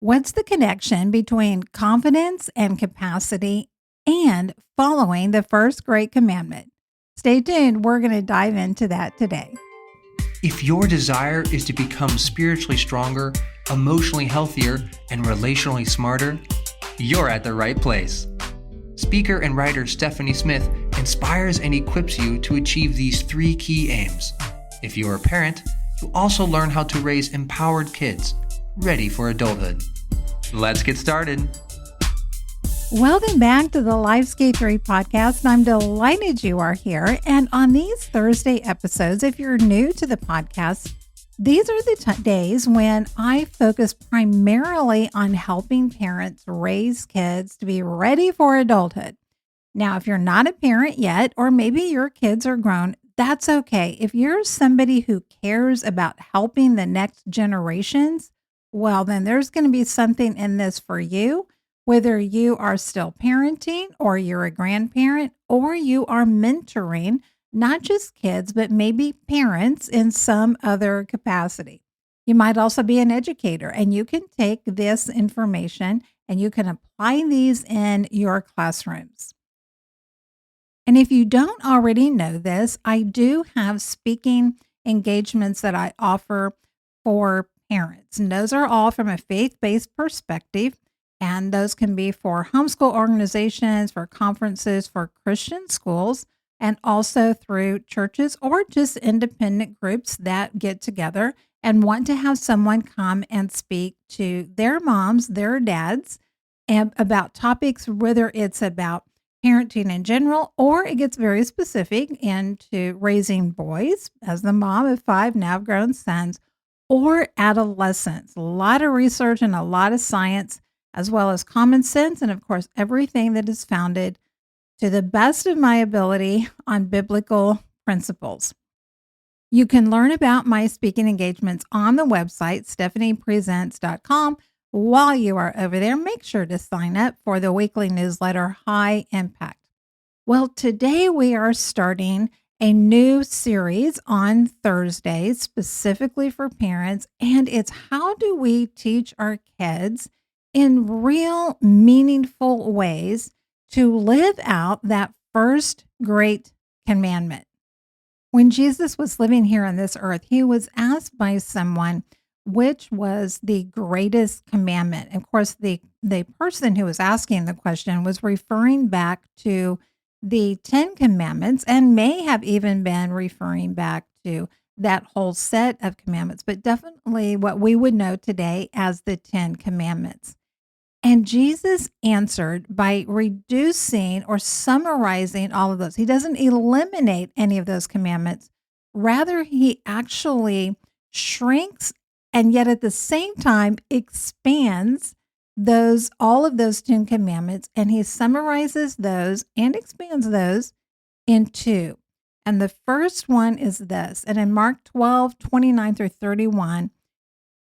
What's the connection between confidence and capacity and following the first great commandment? Stay tuned. We're going to dive into that today. If your desire is to become spiritually stronger, emotionally healthier, and relationally smarter, you're at the right place. Speaker and writer Stephanie Smith inspires and equips you to achieve these three key aims. If you're a parent, you'll also learn how to raise empowered kids, ready for adulthood. Let's get started. Welcome back to the Lifescape 3 podcast. I'm delighted you are here. And on these Thursday episodes, if you're new to the podcast, these are the days when I focus primarily on helping parents raise kids to be ready for adulthood. Now, if you're not a parent yet, or maybe your kids are grown, that's okay. If you're somebody who cares about helping the next generations, well, then there's going to be something in this for you, whether you are still parenting or you're a grandparent or you are mentoring not just kids, but maybe parents in some other capacity. You might also be an educator, and you can take this information and you can apply these in your classrooms. And if you don't already know this, I do have speaking engagements that I offer for parents. And those are all from a faith-based perspective. And those can be for homeschool organizations, for conferences, for Christian schools, and also through churches or just independent groups that get together and want to have someone come and speak to their moms, their dads, and about topics, whether it's about parenting in general, or it gets very specific into raising boys as the mom of 5 now grown sons, or adolescents. A lot of research and a lot of science, as well as common sense, and of course, everything that is founded to the best of my ability on biblical principles. You can learn about my speaking engagements on the website, stephaniepresents.com. While you are over there, make sure to sign up for the weekly newsletter, High Impact. Well, today we are starting a new series on Thursdays, specifically for parents, and it's how do we teach our kids in real, meaningful ways to live out that first great commandment. When Jesus was living here on this earth, he was asked by someone which was the greatest commandment. Of course, the person who was asking the question was referring back to the 10 commandments and may have even been referring back to that whole set of commandments, but definitely what we would know today as the 10 commandments. And Jesus answered by reducing or summarizing all of those. He doesn't eliminate any of those commandments. Rather, he actually shrinks and yet at the same time expands all of those 10 commandments, and he summarizes those and expands those in two. And the first one is this. And in Mark 12:29 through 31,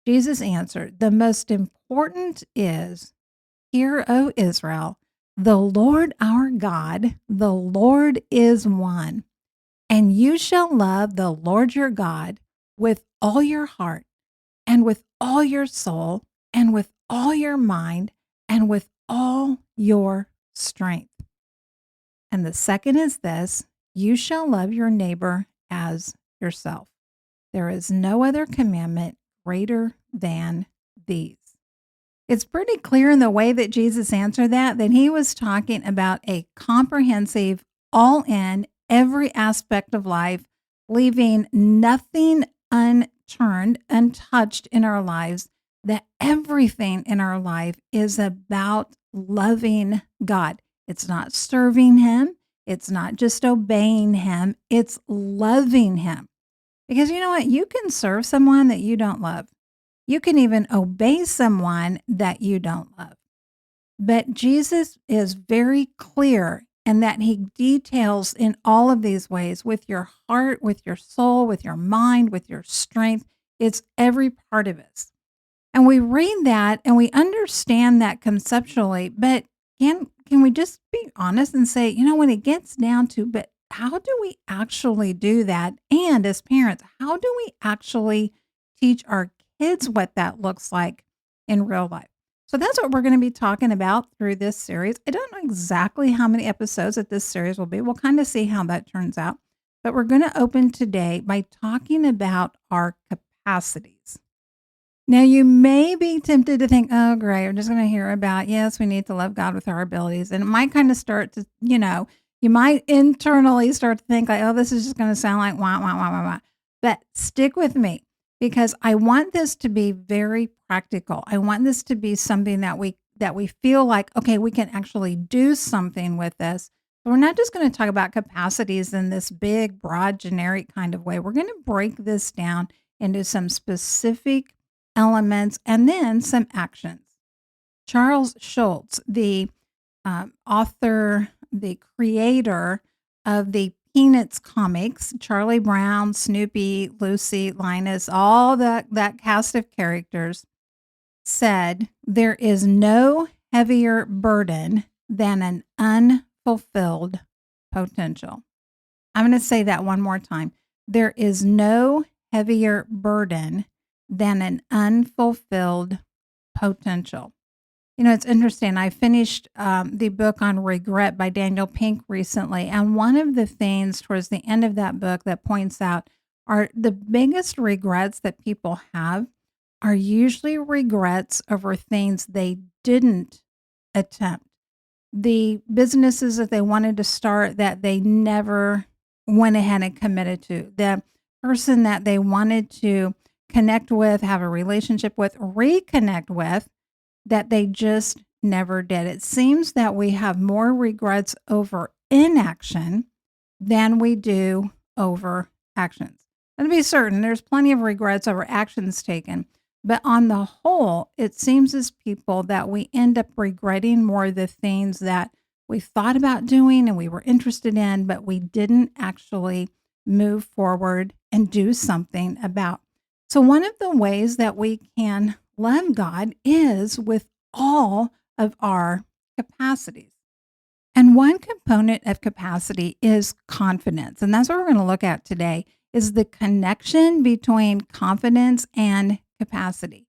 Jesus answered, the most important is, Hear, O Israel, the Lord our God, the Lord is one. And you shall love the Lord your God with all your heart and with all your soul and with all your mind and with all your strength. And the second is this, you shall love your neighbor as yourself. There is no other commandment greater than these. It's pretty clear in the way that Jesus answered that he was talking about a comprehensive, all in, every aspect of life, leaving nothing unturned, untouched in our lives, that everything in our life is about loving God. It's not serving him. It's not just obeying him. It's loving him. Because you know what? You can serve someone that you don't love. You can even obey someone that you don't love. But Jesus is very clear in that he details in all of these ways with your heart, with your soul, with your mind, with your strength. It's every part of us. And we read that and we understand that conceptually, but can we just be honest and say, when it gets down to, but how do we actually do that? And as parents, how do we actually teach our kids what that looks like in real life? So that's what we're going to be talking about through this series. I don't know exactly how many episodes that this series will be. We'll kind of see how that turns out. But we're going to open today by talking about our capacities. Now, you may be tempted to think, oh, great, we're just going to hear about, yes, we need to love God with our abilities. And it might kind of start to, you might internally start to think like, oh, this is just going to sound like wah, wah, wah, wah, wah. But stick with me because I want this to be very practical. I want this to be something that we feel like, okay, we can actually do something with this. But we're not just going to talk about capacities in this big, broad, generic kind of way. We're going to break this down into some specific elements and then some actions. Charles Schulz, the author, the creator of the Peanuts comics, Charlie Brown, Snoopy, Lucy, Linus, all that cast of characters, said, "There is no heavier burden than an unfulfilled potential." I'm going to say that one more time. There is no heavier burden than an unfulfilled potential. It's interesting. I finished the book on regret by Daniel Pink recently. And one of the things towards the end of that book that points out are the biggest regrets that people have are usually regrets over things they didn't attempt. The businesses that they wanted to start that they never went ahead and committed to. The person that they wanted to connect with, have a relationship with, reconnect with, that they just never did. It seems that we have more regrets over inaction than we do over actions. And to be certain, there's plenty of regrets over actions taken. But on the whole, it seems as people that we end up regretting more the things that we thought about doing and we were interested in, but we didn't actually move forward and do something about. So one of the ways that we can love God is with all of our capacities. And one component of capacity is confidence. And that's what we're going to look at today is the connection between confidence and capacity.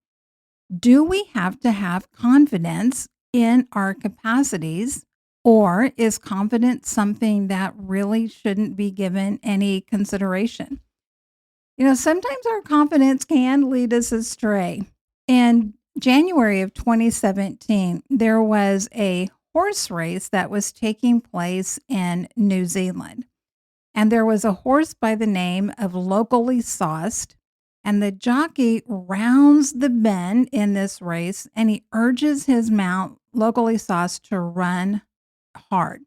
Do we have to have confidence in our capacities, or is confidence something that really shouldn't be given any consideration? Sometimes our confidence can lead us astray. In January of 2017, there was a horse race that was taking place in New Zealand. And there was a horse by the name of Locally Sauced. And the jockey rounds the bend in this race and he urges his mount, Locally Sauced, to run hard.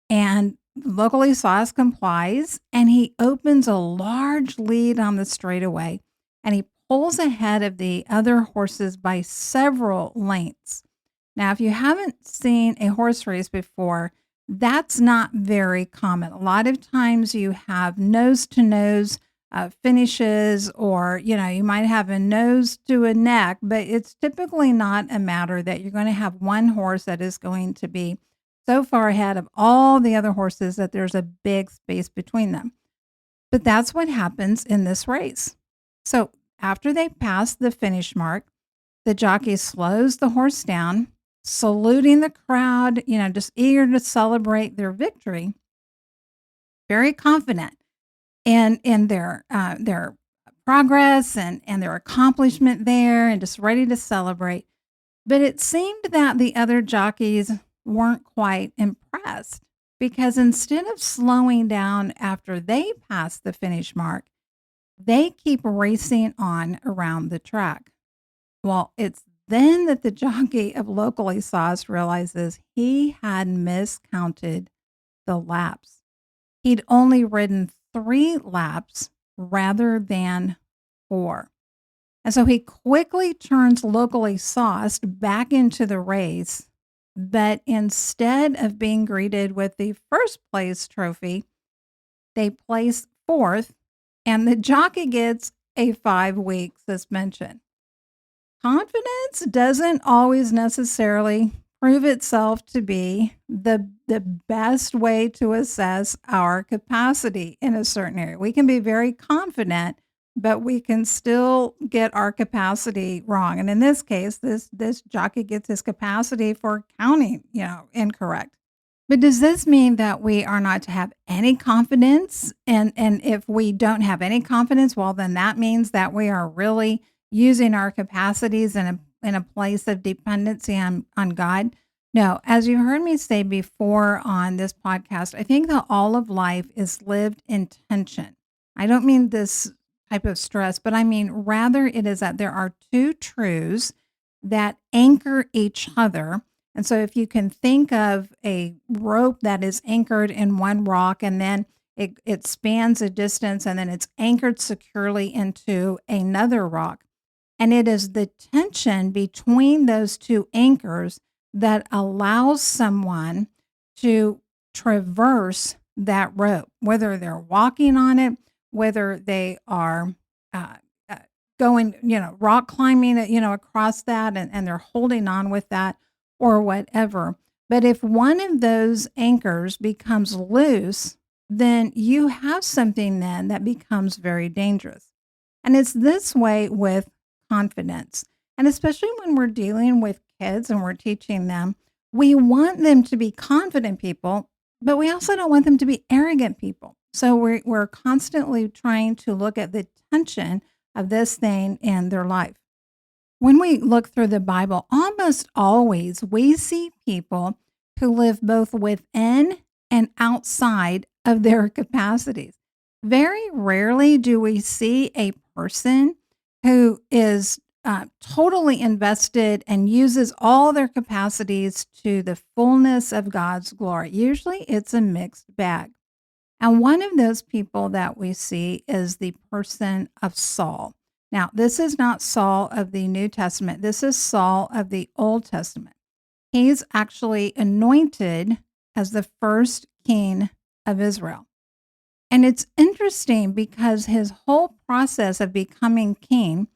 And Locally Sauced complies and he opens a large lead on the straightaway and he pulls ahead of the other horses by several lengths. Now, if you haven't seen a horse race before, that's not very common. A lot of times you have nose to nose finishes, or, you might have a nose to a neck, but it's typically not a matter that you're going to have one horse that is going to be so far ahead of all the other horses that there's a big space between them. But that's what happens in this race. So after they pass the finish mark, the jockey slows the horse down, saluting the crowd, just eager to celebrate their victory, very confident in their progress and their accomplishment there and just ready to celebrate. But it seemed that the other jockeys weren't quite impressed because instead of slowing down after they pass the finish mark, they keep racing on around the track. Well, it's then that the jockey of Locally Sauced realizes he had miscounted the laps. He'd only ridden 3 laps rather than 4. And so he quickly turns Locally Sauced back into the race. But instead of being greeted with the first place trophy, they place 4th, and the jockey gets a 5-week suspension. Confidence doesn't always necessarily prove itself to be the best way to assess our capacity in a certain area. We can be very confident, but we can still get our capacity wrong. And in this case, this jockey gets his capacity for counting, incorrect. But does this mean that we are not to have any confidence? And if we don't have any confidence, well, then that means that we are really using our capacities in a place of dependency on God. No, as you heard me say before on this podcast, I think that all of life is lived in tension. I don't mean this type of stress, but I mean rather it is that there are two truths that anchor each other. And so if you can think of a rope that is anchored in one rock and then it spans a distance and then it's anchored securely into another rock. And it is the tension between those two anchors that allows someone to traverse that rope, whether they're walking on it, whether they are uh, uh, going, rock climbing, across that and they're holding on with that or whatever. But if one of those anchors becomes loose, then you have something then that becomes very dangerous. And it's this way with confidence. And especially when we're dealing with kids and we're teaching them, we want them to be confident people, but we also don't want them to be arrogant people. So we're constantly trying to look at the tension of this thing in their life. When we look through the Bible, almost always we see people who live both within and outside of their capacities. Very rarely do we see a person who is totally invested and uses all their capacities to the fullness of God's glory. Usually it's a mixed bag. And one of those people that we see is the person of Saul. Now, this is not Saul of the New Testament. This is Saul of the Old Testament. He's actually anointed as the first king of Israel. And it's interesting because his whole process of becoming king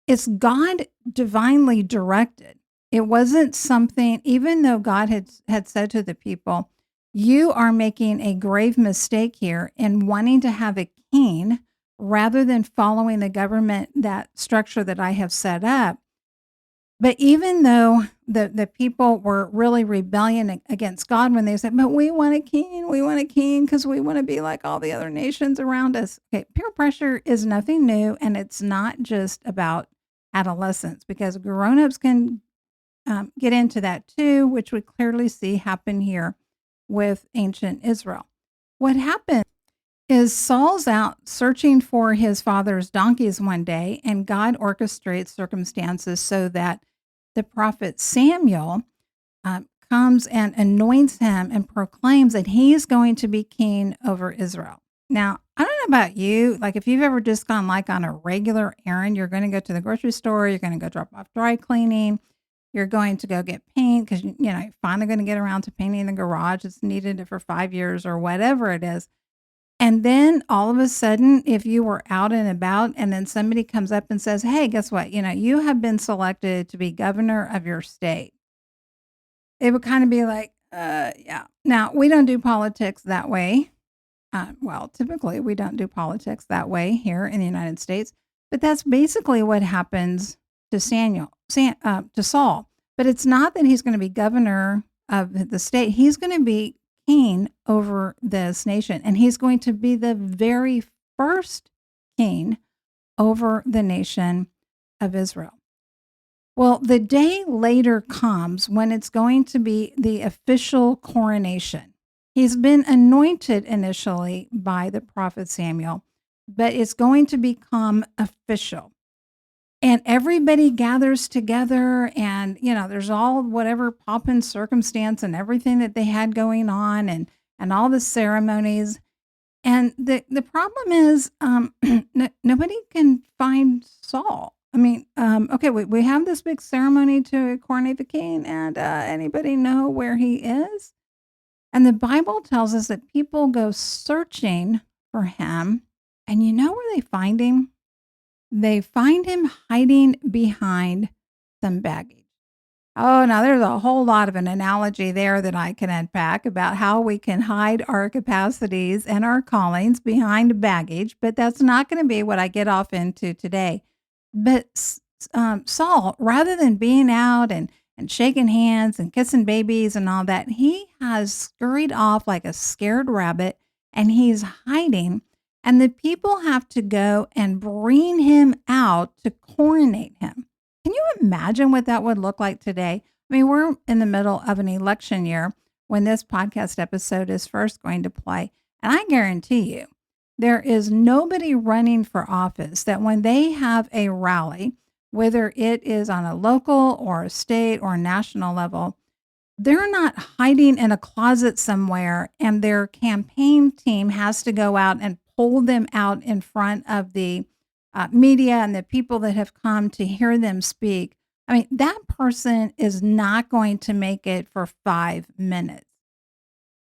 is God divinely directed. It wasn't something, even though God had said to the people, you are making a grave mistake here in wanting to have a king rather than following the government, that structure that I have set up. But even though the people were really rebellion against God when they said, but we want a king because we want to be like all the other nations around us. Okay, peer pressure is nothing new, and it's not just about adolescents because grown-ups can get into that too, which we clearly see happen here with ancient Israel. What happened is Saul's out searching for his father's donkeys one day, and God orchestrates circumstances so that the prophet Samuel comes and anoints him and proclaims that he is going to be king over Israel. Now, I don't know about you, like if you've ever just gone like on a regular errand, you're going to go to the grocery store, you're going to go drop off dry cleaning, you're going to go get paint because you're finally going to get around to painting the garage. It's needed for 5 years or whatever it is. And then all of a sudden, if you were out and about and then somebody comes up and says, hey, guess what? You have been selected to be governor of your state. It would kind of be like, yeah. Now, we don't do politics that way. Well, typically we don't do politics that way here in the United States. But that's basically what happens to to Saul. But it's not that he's going to be governor of the state. He's going to be king over this nation, and he's going to be the very first king over the nation of Israel. Well, the day later comes when it's going to be the official coronation. He's been anointed initially by the prophet Samuel, but it's going to become official. And everybody gathers together and, there's all whatever pomp and circumstance and everything that they had going on and all the ceremonies. And the problem is nobody can find Saul. I mean, okay, we have this big ceremony to coronate the king, and anybody know where he is? And the Bible tells us that people go searching for him. And you know where they find him? They find him hiding behind some baggage. Oh, now there's a whole lot of an analogy there that I can unpack about how we can hide our capacities and our callings behind baggage, but that's not going to be what I get off into today. But Saul, rather than being out and shaking hands and kissing babies and all that, he has scurried off like a scared rabbit and he's hiding. And the people have to go and bring him out to coronate him. Can you imagine what that would look like today? I mean, we're in the middle of an election year when this podcast episode is first going to play. And I guarantee you, there is nobody running for office that when they have a rally, whether it is on a local or a state or national level, they're not hiding in a closet somewhere and their campaign team has to go out and pull them out in front of the media and the people that have come to hear them speak. I mean, that person is not going to make it for 5 minutes.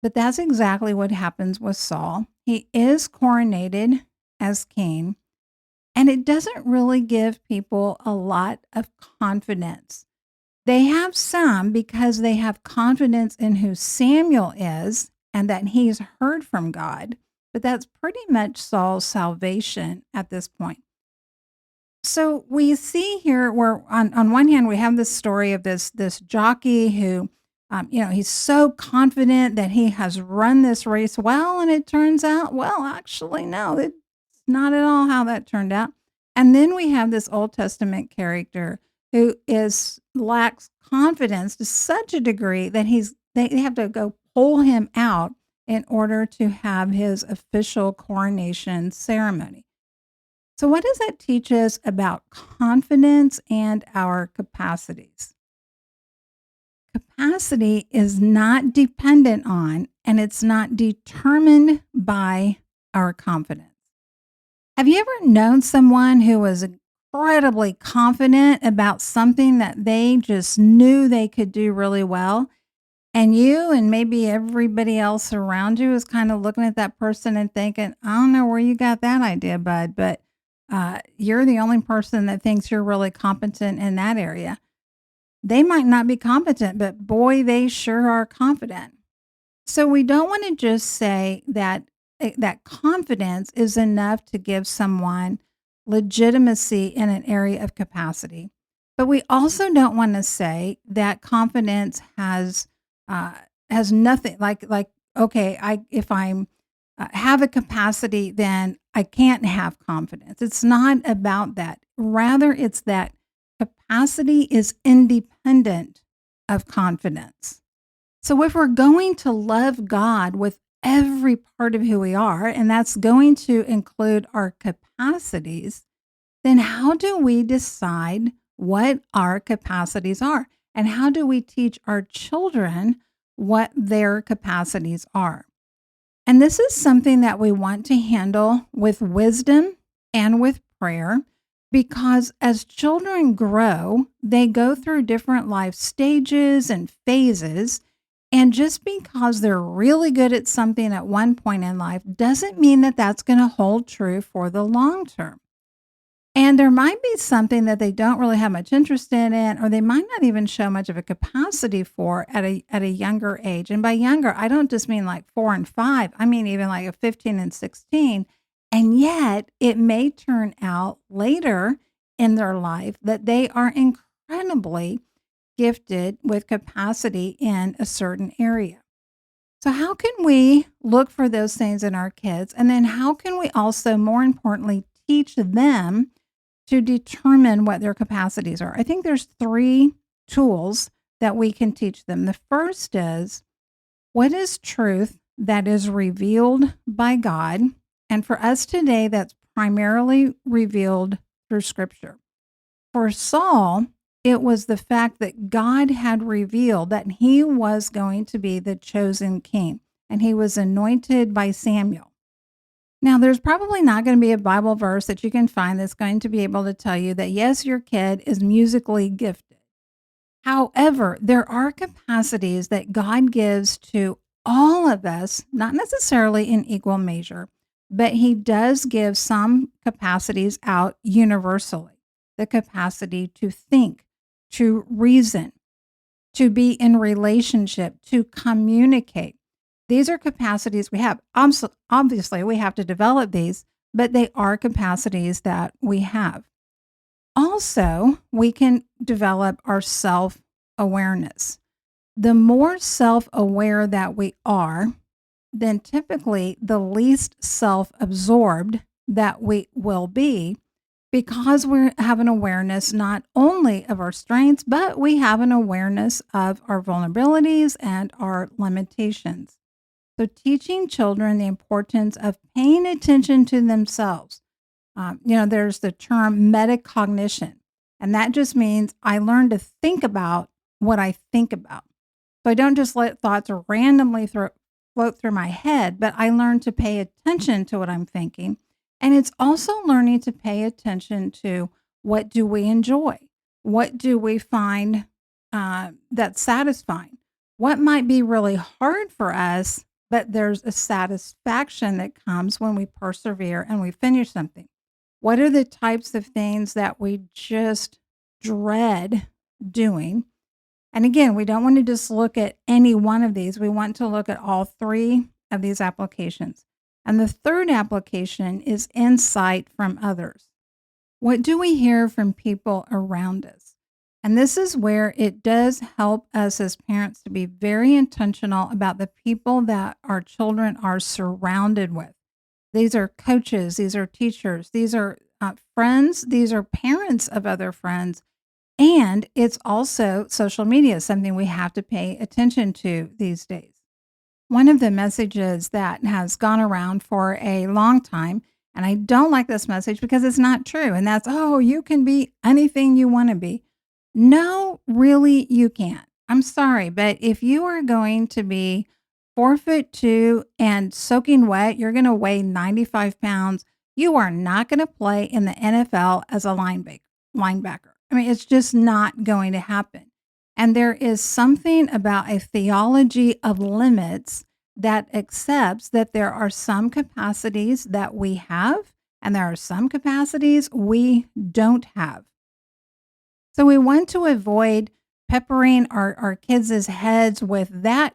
But that's exactly what happens with Saul. He is coronated as king, and it doesn't really give people a lot of confidence. They have some because they have confidence in who Samuel is and that he's heard from God. But that's pretty much Saul's salvation at this point. So we see here where on one hand we have this story of this jockey who he's so confident that he has run this race well, and it turns out, well, actually, no, it's not at all how that turned out. And then we have this Old Testament character who is lacks confidence to such a degree that they have to go pull him out in order to have his official coronation ceremony. So, what does that teach us about confidence and our capacities? Capacity is not dependent on and it's not determined by our confidence. Have you ever known someone who was incredibly confident about something that they just knew they could do really well? And you and maybe everybody else around you is kind of looking at that person and thinking, I don't know where you got that idea, bud, but you're the only person that thinks you're really competent in that area. They might not be competent, but boy, they sure are confident. So we don't want to just say that that confidence is enough to give someone legitimacy in an area of capacity. But we also don't want to say that confidence uh, has nothing like okay, I if I'm have a capacity, then I can't have confidence. It's not about that. Rather, it's that capacity is independent of confidence. So if we're going to love God with every part of who we are, and that's going to include our capacities, then how do we decide what our capacities are? And how do we teach our children what their capacities are? And this is something that we want to handle with wisdom and with prayer because as children grow, they go through different life stages and phases. And just because they're really good at something at one point in life doesn't mean that that's going to hold true for the long term. And there might be something that they don't really have much interest in, or they might not even show much of a capacity for at a younger age. And by younger, I don't just mean like 4 and 5. I mean even like a 15 and 16. And yet it may turn out later in their life that they are incredibly gifted with capacity in a certain area. So how can we look for those things in our kids? And then how can we also, more importantly, teach them to determine what their capacities are? I think there's 3 tools that we can teach them. The first is, what is truth that is revealed by God? And for us today, that's primarily revealed through Scripture. For Saul, it was the fact that God had revealed that he was going to be the chosen king, and he was anointed by Samuel. Now, there's probably not going to be a Bible verse that you can find that's going to be able to tell you that, yes, your kid is musically gifted. However, there are capacities that God gives to all of us, not necessarily in equal measure, but he does give some capacities out universally. The capacity to think, to reason, to be in relationship, to communicate. These are capacities we have. Obviously, we have to develop these, but they are capacities that we have. Also, we can develop our self awareness. The more self aware that we are, then typically the least self absorbed that we will be, because we have an awareness not only of our strengths, but we have an awareness of our vulnerabilities and our limitations. So, teaching children the importance of paying attention to themselves. There's the term metacognition, and that just means I learn to think about what I think about. So I don't just let thoughts randomly float through my head, but I learn to pay attention to what I'm thinking. And it's also learning to pay attention to what do we enjoy? What do we find that's satisfying? What might be really hard for us, but there's a satisfaction that comes when we persevere and we finish something. What are the types of things that we just dread doing? And again, we don't want to just look at any one of these. We want to look at all three of these applications. And the third application is insight from others. What do we hear from people around us? And this is where it does help us as parents to be very intentional about the people that our children are surrounded with. These are coaches, these are teachers, these are friends, these are parents of other friends. And it's also social media, something we have to pay attention to these days. One of the messages that has gone around for a long time, and I don't like this message because it's not true, and that's, oh, you can be anything you want to be. No, really, you can't. I'm sorry, but if you are going to be 4'2" and soaking wet, you're going to weigh 95 pounds. You are not going to play in the NFL as a linebacker. I mean, it's just not going to happen. And there is something about a theology of limits that accepts that there are some capacities that we have, and there are some capacities we don't have. So we want to avoid peppering our kids' heads with that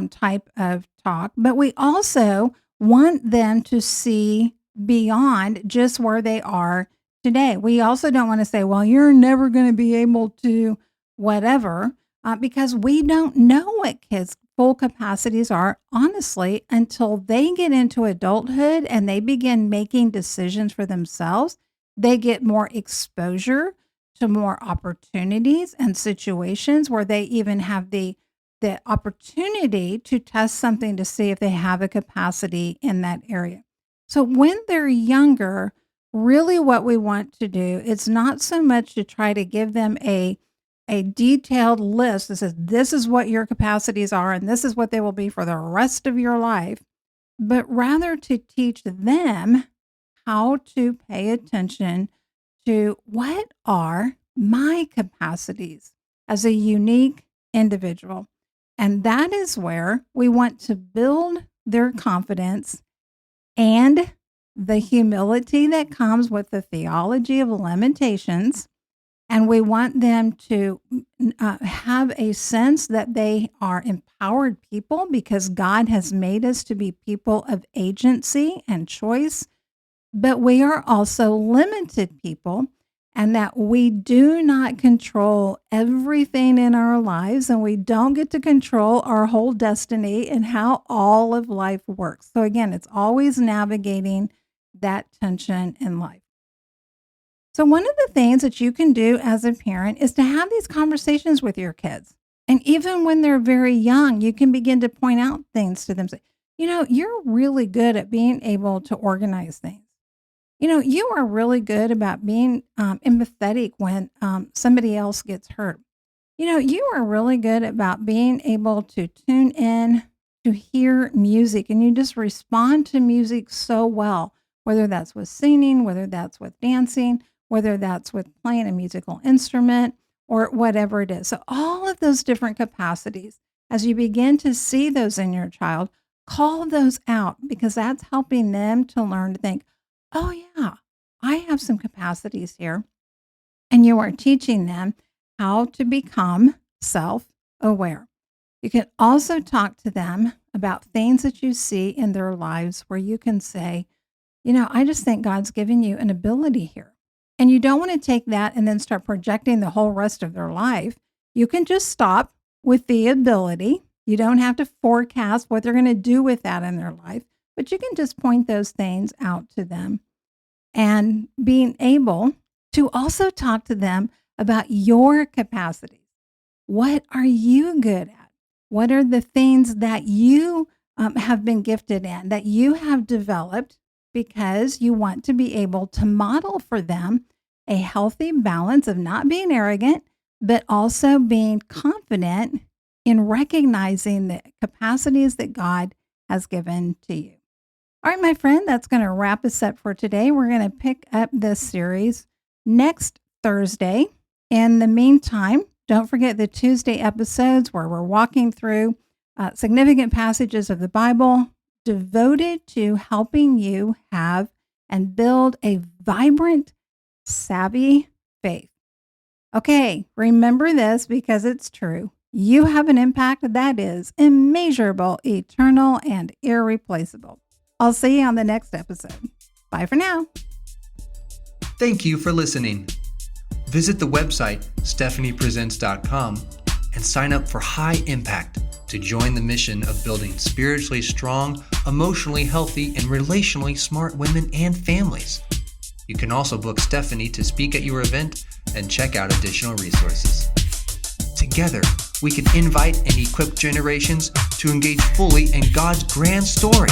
type of talk, but we also want them to see beyond just where they are today. We also don't want to say, well, you're never going to be able to whatever, because we don't know what kids' full capacities are, honestly, until they get into adulthood and they begin making decisions for themselves. They get more exposure to more opportunities and situations where they even have the opportunity to test something to see if they have a capacity in that area. So when they're younger, really what we want to do, it's not so much to try to give them a detailed list that says this is what your capacities are and this is what they will be for the rest of your life, but rather to teach them how to pay attention to what are my capacities as a unique individual. And that is where we want to build their confidence and the humility that comes with the theology of limitations. And we want them to have a sense that they are empowered people because God has made us to be people of agency and choice. But we are also limited people, and that we do not control everything in our lives, and we don't get to control our whole destiny and how all of life works. So again, it's always navigating that tension in life. So one of the things that you can do as a parent is to have these conversations with your kids. And even when they're very young, you can begin to point out things to them. Say, you're really good at being able to organize things. You are really good about being empathetic when somebody else gets hurt. You are really good about being able to tune in to hear music, and you just respond to music so well, whether that's with singing, whether that's with dancing, whether that's with playing a musical instrument or whatever it is. So all of those different capacities, as you begin to see those in your child, call those out because that's helping them to learn to think, oh, yeah, I have some capacities here. And you are teaching them how to become self aware. You can also talk to them about things that you see in their lives where you can say, I just think God's given you an ability here. And you don't want to take that and then start projecting the whole rest of their life. You can just stop with the ability. You don't have to forecast what they're going to do with that in their life, but you can just point those things out to them. And being able to also talk to them about your capacities. What are you good at? What are the things that you have been gifted in, that you have developed because you want to be able to model for them a healthy balance of not being arrogant, but also being confident in recognizing the capacities that God has given to you. All right, my friend, that's going to wrap us up for today. We're going to pick up this series next Thursday. In the meantime, don't forget the Tuesday episodes where we're walking through significant passages of the Bible devoted to helping you have and build a vibrant, savvy faith. Okay, remember this because it's true. You have an impact that is immeasurable, eternal, and irreplaceable. I'll see you on the next episode. Bye for now. Thank you for listening. Visit the website stephaniepresents.com and sign up for High Impact to join the mission of building spiritually strong, emotionally healthy, and relationally smart women and families. You can also book Stephanie to speak at your event and check out additional resources. Together, we can invite and equip generations to engage fully in God's grand story.